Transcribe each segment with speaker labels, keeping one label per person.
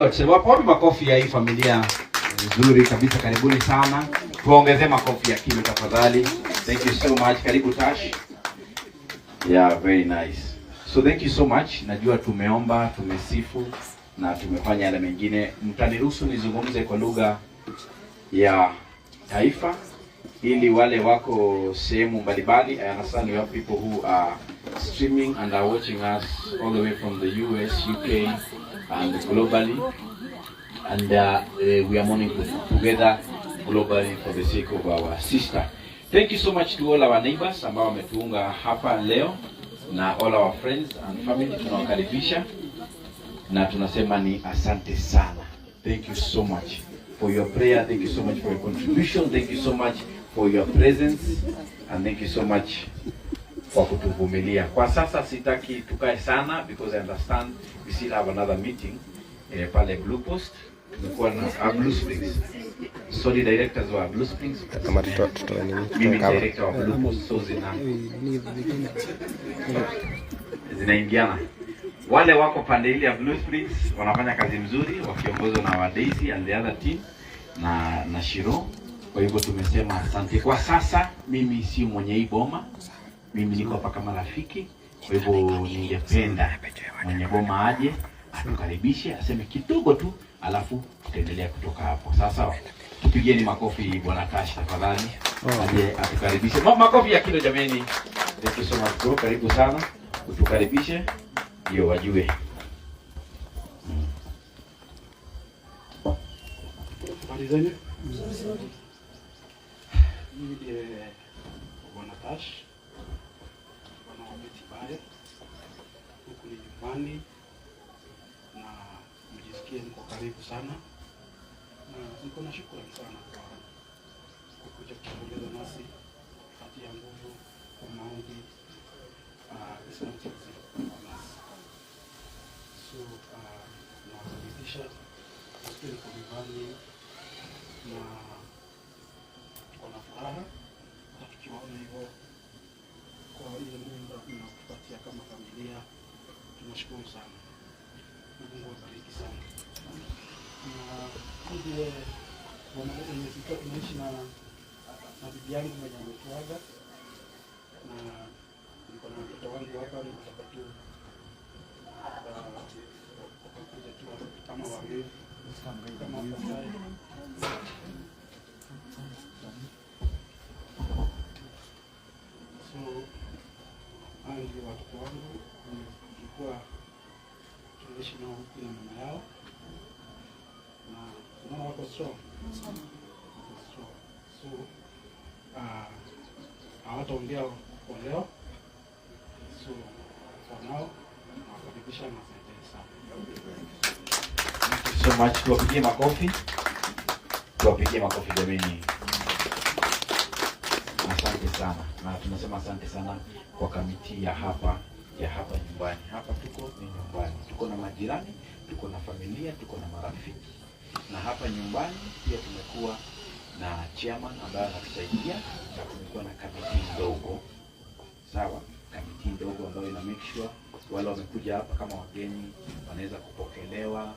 Speaker 1: Wapi makofi ya hii familia nzuri kabisa, karibuni sana. Tuongeze makofi ya kile tafadhali. Thank you so much. Karibu Tash. Yeah, very nice. So thank you so much. Najua tumeomba, tumesifu na tumefanya yale mengine. Mtaniruhusu nizungumze kwa lugha ya taifa ili wale wako sehemu mbalimbali. I understand we have people who are streaming and are watching us all the way from the US, UK and globally, and we are mourning together globally for the sake of our sister. Thank you so much to all our neighbors ambao wametuunga hapa leo na all our friends and family. Tunawakaribisha na tunasema ni asante sana. Thank you so much for your prayer, thank you so much for your contribution, thank you so much for your presence, and thank you so much kwa kutuvumilia. Kwa sasa sitaki tukae sana because I understand we still have another meeting pale Blue Post. Tumekuwa na Blue Springs. Sorry, directors wa Blue Springs.
Speaker 2: Kama tutoa nini?
Speaker 1: Mimi director wa Blue Post, so zinaingiana. Wale wako pande ile ya Blue Springs wanafanya kazi mzuri wakiongozwa na Daisy and the other team na Shiro. Kwa hivyo tumesema asante. Kwa sasa mimi si mwenye hii boma. Mimi niko hapa kama rafiki. Kwa hivyo ningependa mwenye boma aje atukaribishe, aseme kidogo tu, alafu tutaendelea kutoka hapo. Sasa tupigeni makofi bwana Tash tafadhali. Aje atukaribishe. Makofi ya kilo jameni. Thank you so much bro. Karibu sana. Utukaribishe ndio wajue.
Speaker 3: Malizeni. Mimi ndiye bwana Tash. Bwana Wametibaye. Huku ni nyumbani na mjisikie niko karibu sana. Na niko na shukrani sana kwa kuja kuongeza nasi kati ya nguvu kwa maombi isanachizi nasi. So nawakaribisha nasikia niko nyumbani na tuko na furaha na tukiwaona hivyo kwa ile Mungu anatupatia kama familia, tunashukuru sana. Mungu awabariki sana. Na ndiye mwanamke nimesikia tunaishi na bibi yangu mwenye ametuaga, na niko na mtoto wangu hapa, nataka tu kuja tu kama wageni kama mfadhili. So ndio watoto wangu tulikuwa tunaishi nao huku na mama yao, na tunaona wako strong. So hawataongea kwa leo. So for now nawakaribisha na asante sana.
Speaker 1: Thank you so much. Tuwapigie makofi. Tuwapigie makofi jameni. Asante sana. Na tunasema asante sana kwa kamiti ya hapa nyumbani. Hapa tuko ni nyumbani. Tuko na majirani, tuko na familia, tuko na marafiki. Na hapa nyumbani pia tumekuwa na chairman ambaye anatusaidia, na tumekuwa na kamiti ndogo. Sawa? Kamiti ndogo ambayo ina make sure wale wamekuja hapa kama wageni wanaweza kupokelewa,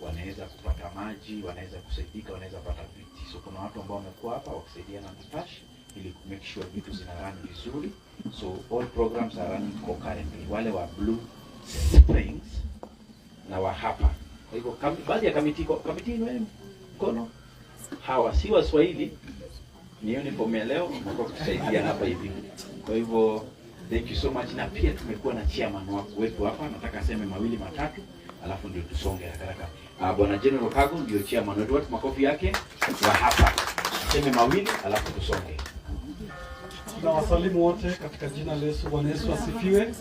Speaker 1: wanaweza kupata maji, wanaweza kusaidika, wanaweza pata viti. So kuna watu ambao wamekuwa hapa wakisaidiana na Tash ili make sure vitu zina run vizuri. So all programs are running concurrently. Wale wa Blue Springs na wa hapa. Kwa hivyo baadhi ya kamiti ni mkono hawa si Waswahili, ni uniform ya leo mko kutusaidia hapa hivi. Kwa hivyo thank you so much. Na pia tumekuwa na chairman wetu hapa, nataka aseme mawili matatu alafu ndio tusonge haraka. Bwana General Kago ndio chairman wetu. Watu makofi yake wa hapa. Aseme mawili alafu tusonge.
Speaker 3: Na wasalimu wote katika jina la Yesu. Bwana Yesu asifiwe.